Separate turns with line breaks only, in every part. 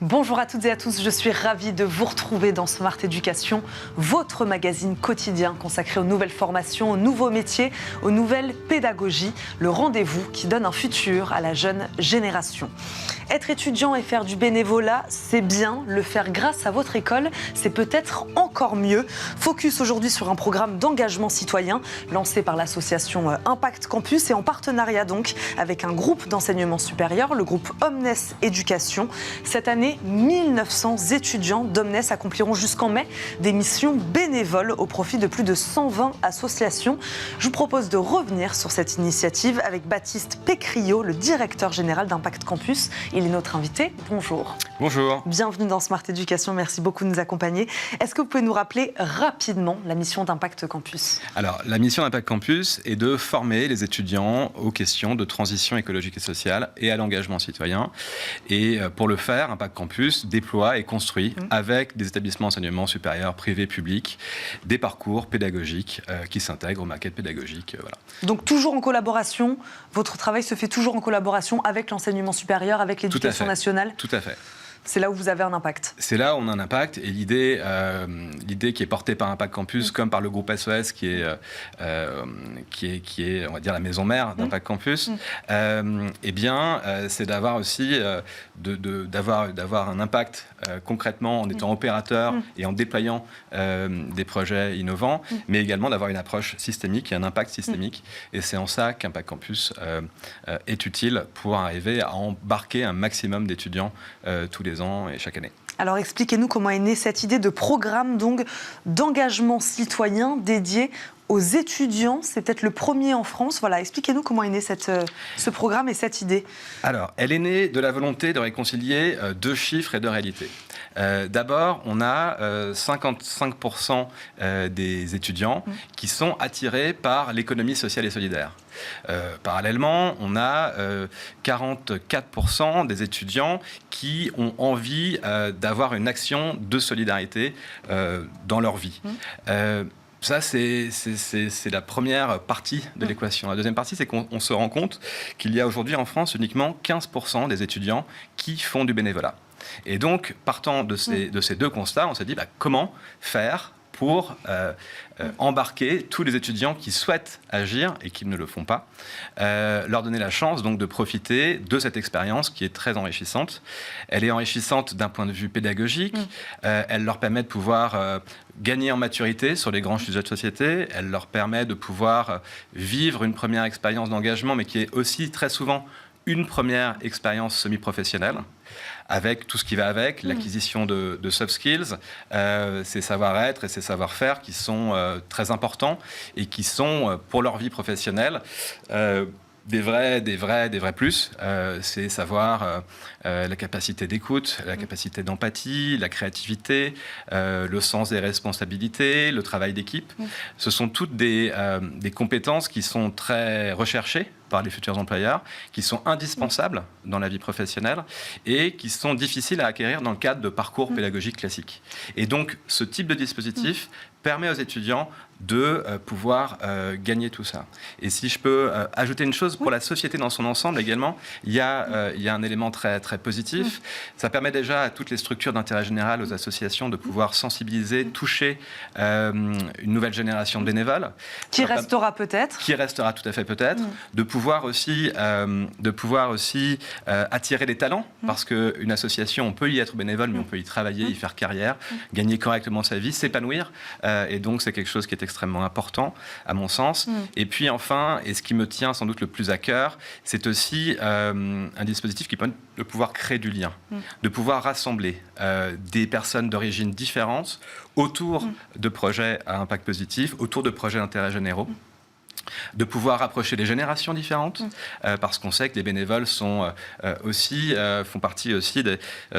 Bonjour à toutes et à tous, je suis ravie de vous retrouver dans Smart Education, votre magazine quotidien consacré aux nouvelles formations, aux nouveaux métiers, aux nouvelles pédagogies, le rendez-vous qui donne un futur à la jeune génération. Être étudiant et faire du bénévolat, c'est bien. Le faire grâce à votre école, c'est peut-être encore mieux. Focus aujourd'hui sur un programme d'engagement citoyen lancé par l'association Impact Campus et en partenariat donc avec un groupe d'enseignement supérieur, le groupe Omnes Éducation. Cette année, 1900 étudiants d'Omnes accompliront jusqu'en mai des missions bénévoles au profit de plus de 120 associations. Je vous propose de revenir sur cette initiative avec Baptiste Pécriot, le directeur général d'Impact Campus. Il est notre invité. Bonjour.
Bonjour.
Bienvenue dans Smart Education. Merci beaucoup de nous accompagner. Est-ce que vous pouvez nous rappeler rapidement la mission d'Impact Campus ?
Alors, la mission d'Impact Campus est de former les étudiants aux questions de transition écologique et sociale et à l'engagement citoyen. Et pour le faire, Impact Campus déploie et construit avec des établissements d'enseignement supérieur, privés, publics, des parcours pédagogiques qui s'intègrent aux maquettes pédagogiques. Voilà.
Donc toujours en collaboration, votre travail se fait toujours en collaboration avec l'enseignement supérieur, avec l'éducation nationale ?
Tout à fait.
C'est là où vous avez un impact.
C'est là où on a un impact. Et l'idée qui est portée par Impact Campus, comme par le groupe SOS, qui est, on va dire, la maison mère d'Impact Campus, eh bien, c'est d'avoir aussi d'avoir un impact concrètement en étant opérateur et en déployant des projets innovants, mais également d'avoir une approche systémique et un impact systémique. Et c'est en ça qu'Impact Campus est utile pour arriver à embarquer un maximum d'étudiants tous les ans et chaque année.
Alors expliquez-nous comment est née cette idée de programme donc d'engagement citoyen dédié aux étudiants. C'est peut-être le premier en France. Voilà, expliquez-nous comment est né ce programme et cette idée.
Alors, elle est née de la volonté de réconcilier deux chiffres et deux réalités. D'abord, on a 55% des étudiants qui sont attirés par l'économie sociale et solidaire. Parallèlement, on a 44% des étudiants qui ont envie d'avoir une action de solidarité dans leur vie. Ça, c'est la première partie de l'équation. La deuxième partie, c'est qu'on se rend compte qu'il y a aujourd'hui en France uniquement 15% des étudiants qui font du bénévolat. Et donc, partant de ces deux constats, on s'est dit comment faire pour embarquer tous les étudiants qui souhaitent agir et qui ne le font pas, leur donner la chance donc de profiter de cette expérience qui est très enrichissante. Elle est enrichissante d'un point de vue pédagogique, elle leur permet de pouvoir gagner en maturité sur les grands sujets de société, elle leur permet de pouvoir vivre une première expérience d'engagement, mais qui est aussi très souvent une première expérience semi-professionnelle, avec tout ce qui va avec, l'acquisition de soft skills, ces savoir-être et ces savoir-faire qui sont très importants et qui sont, pour leur vie professionnelle, des vrais plus. C'est savoir la capacité d'écoute, la capacité d'empathie, la créativité, le sens des responsabilités, le travail d'équipe. Ce sont toutes des compétences qui sont très recherchées par les futurs employeurs, qui sont indispensables dans la vie professionnelle et qui sont difficiles à acquérir dans le cadre de parcours pédagogiques classiques. Et donc, ce type de dispositif permet aux étudiants de pouvoir gagner tout ça. Et si je peux ajouter une chose, pour la société dans son ensemble également, il y a un élément très, très positif. Ça permet déjà à toutes les structures d'intérêt général, aux associations, de pouvoir sensibiliser, toucher une nouvelle génération de bénévoles.
Qui restera peut-être.
Qui restera tout à fait peut-être. De pouvoir aussi attirer des talents, parce qu'une association, on peut y être bénévole, mais on peut y travailler, y faire carrière, gagner correctement sa vie, s'épanouir. Et donc, c'est quelque chose qui est extrêmement important, à mon sens. Et puis, enfin, et ce qui me tient sans doute le plus à cœur, c'est aussi un dispositif qui permet de pouvoir créer du lien, de pouvoir rassembler des personnes d'origine différentes autour de projets à impact positif, autour de projets d'intérêt généraux. De pouvoir rapprocher des générations différentes, parce qu'on sait que les bénévoles sont font partie aussi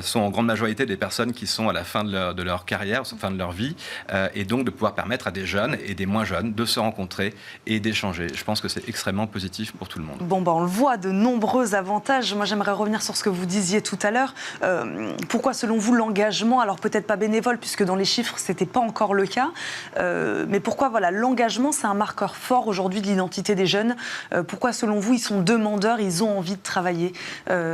sont en grande majorité des personnes qui sont à la fin de leur carrière, à la fin de leur vie, et donc de pouvoir permettre à des jeunes et des moins jeunes de se rencontrer et d'échanger. Je pense que c'est extrêmement positif pour tout le monde.
Bon, on le voit, de nombreux avantages. Moi, j'aimerais revenir sur ce que vous disiez tout à l'heure. Pourquoi, selon vous, l'engagement, alors peut-être pas bénévole, puisque dans les chiffres, c'était pas encore le cas, mais pourquoi, l'engagement, c'est un marqueur fort aujourd'hui aujourd'hui de l'identité des jeunes. Pourquoi, selon vous, ils sont demandeurs, ils ont envie de travailler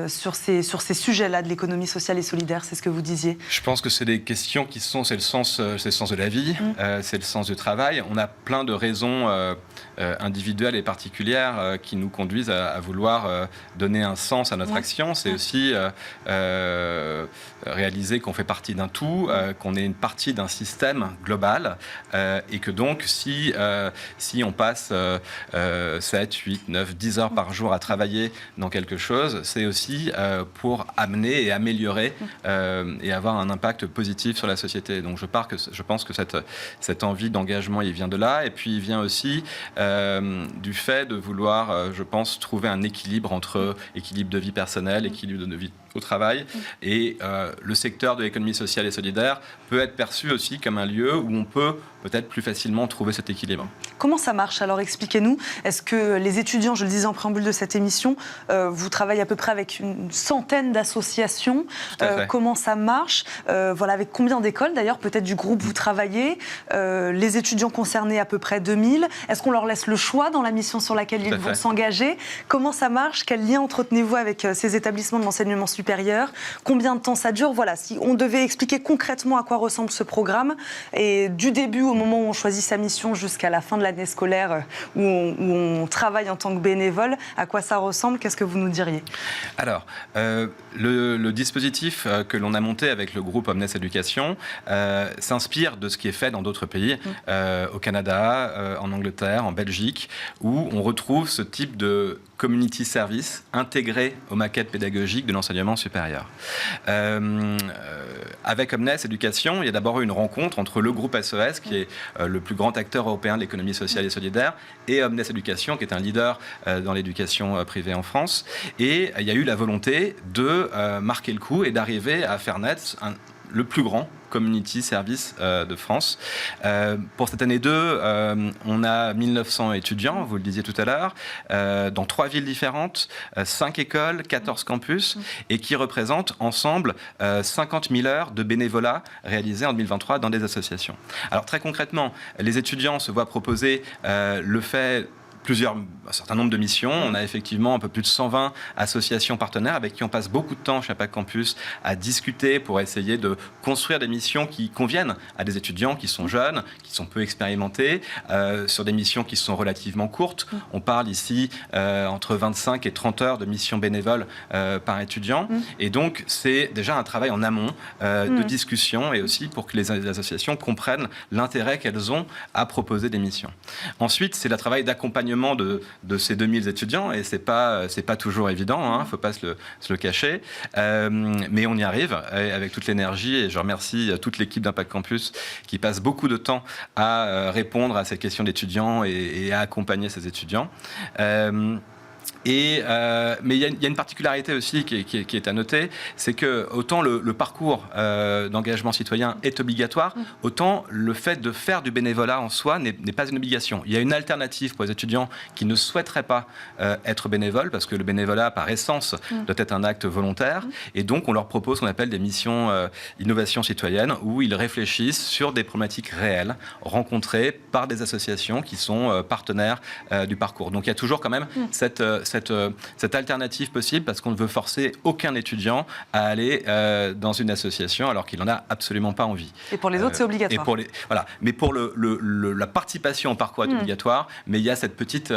sur ces sujets-là de l'économie sociale et solidaire? C'est ce que vous disiez.
Je pense que c'est des questions qui sont, c'est le sens de la vie, c'est le sens du travail. On a plein de raisons individuelles et particulières qui nous conduisent à vouloir donner un sens à notre action. C'est aussi réaliser qu'on fait partie d'un tout, qu'on est une partie d'un système global et que donc si on passe 7, 8, 9, 10 heures par jour à travailler dans quelque chose, c'est aussi pour amener et améliorer et avoir un impact positif sur la société. Donc je pense que cette envie d'engagement, il vient de là. Et puis il vient aussi du fait de vouloir, je pense, trouver un équilibre entre équilibre de vie personnelle, équilibre de vie au travail. Et le secteur de l'économie sociale et solidaire peut être perçu aussi comme un lieu où on peut peut-être plus facilement trouver cet équilibre.
Comment ça marche? Alors expliquez-nous. Est-ce que les étudiants, je le disais en préambule de cette émission, vous travaillez à peu près avec une centaine d'associations. Comment ça marche? Voilà, avec combien d'écoles d'ailleurs, peut-être du groupe vous travaillez? Les étudiants concernés, à peu près 2000. Est-ce qu'on leur laisse le choix dans la mission sur laquelle ils vont s'engager? Comment ça marche? Quel lien entretenez-vous avec ces établissements de l'enseignement supérieur? Combien de temps ça dure? Voilà, si on devait expliquer concrètement à quoi ressemble ce programme, et du début au moment où on choisit sa mission jusqu'à la fin de l'année scolaire où on travaille en tant que bénévole, à quoi ça ressemble? Qu'est-ce que vous nous diriez?
Alors, le dispositif que l'on a monté avec le groupe Omnes Éducation s'inspire de ce qui est fait dans d'autres pays, au Canada, en Angleterre, en Belgique, où on retrouve ce type de community service intégré aux maquettes pédagogiques de l'enseignement supérieur. Avec Omnes Éducation, il y a d'abord eu une rencontre entre le groupe SES, qui est le plus grand acteur européen de l'économie sociale et solidaire, et Omnes Éducation, qui est un leader dans l'éducation privée en France. Et il y a eu la volonté de marquer le coup et d'arriver à faire naître le plus grand community service de France. Pour cette année 2, on a 1900 étudiants, vous le disiez tout à l'heure, dans 3 villes différentes, 5 écoles, 14 campus, et qui représentent ensemble 50 000 heures de bénévolat réalisées en 2023 dans des associations. Alors très concrètement, les étudiants se voient proposer le fait un certain nombre de missions. On a effectivement un peu plus de 120 associations partenaires avec qui on passe beaucoup de temps chez APAC Campus à discuter pour essayer de construire des missions qui conviennent à des étudiants qui sont jeunes, qui sont peu expérimentés, sur des missions qui sont relativement courtes. On parle ici entre 25 et 30 heures de missions bénévoles par étudiant. Et donc, c'est déjà un travail en amont de discussion et aussi pour que les associations comprennent l'intérêt qu'elles ont à proposer des missions. Ensuite, c'est le travail d'accompagnement de ces 2000 étudiants, et c'est pas toujours évident, hein, faut pas se le cacher, mais on y arrive avec toute l'énergie, et je remercie toute l'équipe d'Impact Campus qui passe beaucoup de temps à répondre à ces questions d'étudiants et à accompagner ces étudiants. Mais il y a une particularité aussi qui est à noter, c'est que autant le parcours d'engagement citoyen est obligatoire, autant le fait de faire du bénévolat en soi n'est pas une obligation. Il y a une alternative pour les étudiants qui ne souhaiteraient pas être bénévoles, parce que le bénévolat, par essence, doit être un acte volontaire, et donc on leur propose ce qu'on appelle des missions innovation citoyenne, où ils réfléchissent sur des problématiques réelles, rencontrées par des associations qui sont partenaires du parcours. Donc il y a toujours quand même cette alternative possible, parce qu'on ne veut forcer aucun étudiant à aller dans une association alors qu'il n'en a absolument pas envie.
Et pour les autres, c'est obligatoire.
Mais pour la participation au parcours est obligatoire, mais il y a cette petite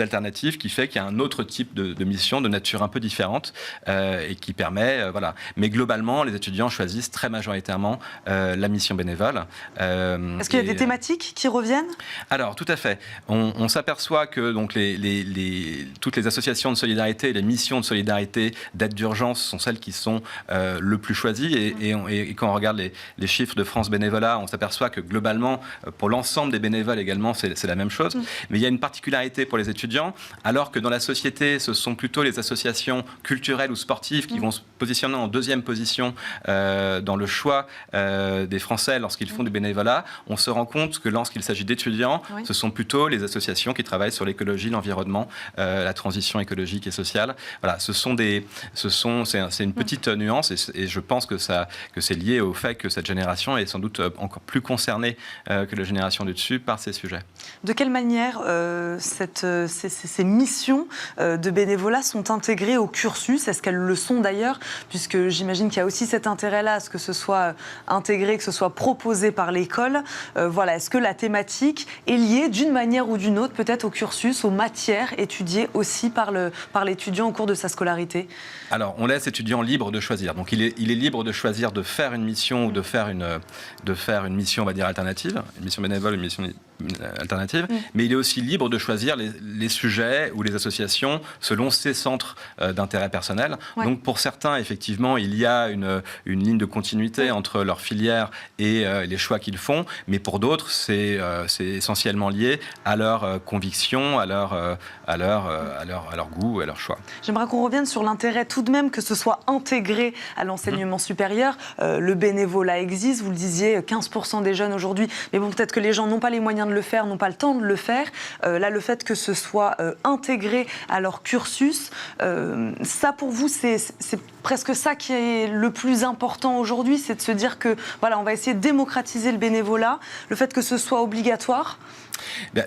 alternative qui fait qu'il y a un autre type de mission de nature un peu différente et qui permet, voilà. Mais globalement, les étudiants choisissent très majoritairement la mission bénévole.
Est-ce qu'il y a des thématiques qui reviennent? Alors,
tout à fait. On s'aperçoit que donc toutes les associations de solidarité et les missions de solidarité d'aide d'urgence sont celles qui sont le plus choisies. Et quand on regarde les chiffres de France Bénévolat, on s'aperçoit que globalement, pour l'ensemble des bénévoles également, c'est la même chose. Mais il y a une particularité pour les étudiants, alors que dans la société, ce sont plutôt les associations culturelles ou sportives qui vont se positionner en deuxième position dans le choix des Français lorsqu'ils font du bénévolat. On se rend compte que lorsqu'il s'agit d'étudiants, ce sont plutôt les associations qui travaillent sur l'écologie, l'environnement l'environnement, la transition écologique et sociale. Voilà, c'est une petite nuance et je pense que c'est lié au fait que cette génération est sans doute encore plus concernée que la génération du dessus par ces sujets.
De quelle manière ces missions de bénévolat sont intégrées au cursus? Est-ce qu'elles le sont d'ailleurs? Puisque j'imagine qu'il y a aussi cet intérêt-là à ce que ce soit intégré, que ce soit proposé par l'école. Voilà, est-ce que la thématique est liée d'une manière ou d'une autre peut-être au cursus, aux matières étudiées aussi par l'étudiant au cours de sa scolarité?
Alors, on laisse l'étudiant libre de choisir. Donc, il est libre de choisir de faire une mission ou de faire une mission, on va dire, alternative, une mission bénévole, une mission alternative, mais il est aussi libre de choisir les sujets ou les associations selon ses centres d'intérêt personnel. Ouais. Donc pour certains, effectivement, il y a une ligne de continuité entre leur filière et les choix qu'ils font, mais pour d'autres, c'est essentiellement lié à leurs convictions, à leur goût, à leur choix.
J'aimerais qu'on revienne sur l'intérêt tout de même que ce soit intégré à l'enseignement supérieur. Le bénévolat existe, vous le disiez, 15% des jeunes aujourd'hui, mais bon, peut-être que les gens n'ont pas les moyens de le faire, n'ont pas le temps de le faire. Là, le fait que ce soit intégré à leur cursus, ça pour vous, c'est presque ça qui est le plus important aujourd'hui, c'est de se dire que voilà, on va essayer de démocratiser le bénévolat, le fait que ce soit obligatoire.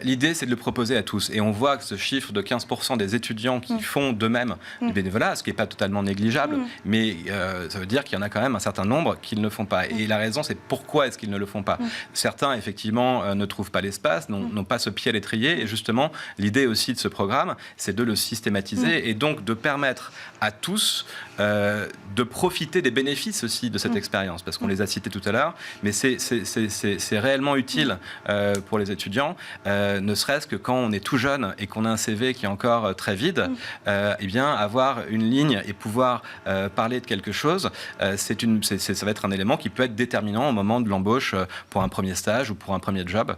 L'idée, c'est de le proposer à tous. Et on voit que ce chiffre de 15% des étudiants qui font d'eux-mêmes du bénévolat, ce qui n'est pas totalement négligeable, mais ça veut dire qu'il y en a quand même un certain nombre qui ne le font pas. Et la raison, c'est pourquoi est-ce qu'ils ne le font pas. Certains, effectivement, ne trouvent pas l'espace, n'ont pas ce pied à l'étrier. Et justement, l'idée aussi de ce programme, c'est de le systématiser et donc de permettre à tous de profiter des bénéfices aussi de cette expérience. Parce qu'on les a cités tout à l'heure, mais c'est réellement utile pour les étudiants. Ne serait-ce que quand on est tout jeune et qu'on a un CV qui est encore très vide, eh bien, avoir une ligne et pouvoir parler de quelque chose, ça va être un élément qui peut être déterminant au moment de l'embauche pour un premier stage ou pour un premier job.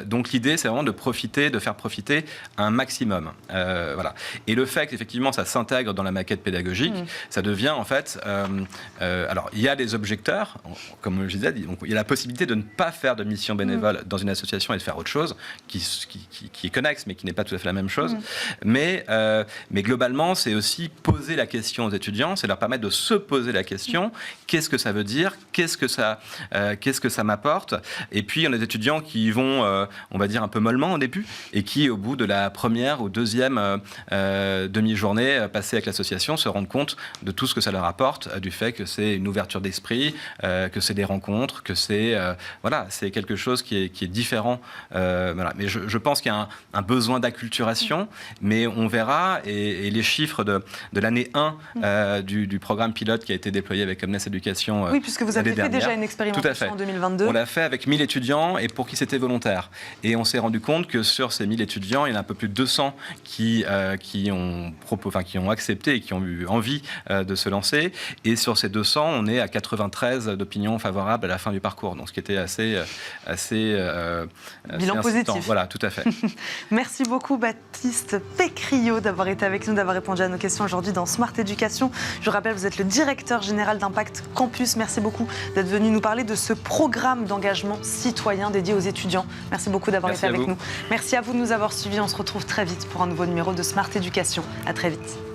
Donc l'idée, c'est vraiment de faire profiter un maximum. Voilà. Et le fait qu'effectivement, ça s'intègre dans la maquette pédagogique, ça devient en fait... alors, il y a des objecteurs, comme je disais, donc, il y a la possibilité de ne pas faire de mission bénévole dans une association et de faire autre chose, qui est connexe, mais qui n'est pas tout à fait la même chose. Mais globalement, c'est aussi poser la question aux étudiants, c'est leur permettre de se poser la question, qu'est-ce que ça veut dire, qu'est-ce que ça m'apporte. Et puis, il y a des étudiants qui vont, on va dire, un peu mollement au début, et qui, au bout de la première ou deuxième demi-journée passée avec l'association, se rendent compte de tout ce que ça leur apporte, du fait que c'est une ouverture d'esprit, que c'est des rencontres, que c'est quelque chose qui est différent. Voilà. Mais je pense qu'il y a un besoin d'acculturation, mais on verra, et les chiffres de l'année 1 du programme pilote qui a été déployé avec Omnes Éducation
oui, puisque vous avez fait déjà une expérimentation en 2022.
On l'a fait avec 1000 étudiants et pour qui c'était volontaire. Et on s'est rendu compte que sur ces 1000 étudiants, il y en a un peu plus de 200 qui ont accepté et qui ont eu envie de se lancer. Et sur ces 200, on est à 93 d'opinions favorables à la fin du parcours. Donc ce qui était assez
bilan positif.
Voilà, tout à fait.
Merci beaucoup Baptiste Pécriot d'avoir été avec nous, d'avoir répondu à nos questions aujourd'hui dans Smart Éducation. Je rappelle, vous êtes le directeur général d'Impact Campus. Merci beaucoup d'être venu nous parler de ce programme d'engagement citoyen dédié aux étudiants. Merci beaucoup d'avoir été avec nous. Merci à vous de nous avoir suivis. On se retrouve très vite pour un nouveau numéro de Smart Éducation. À très vite.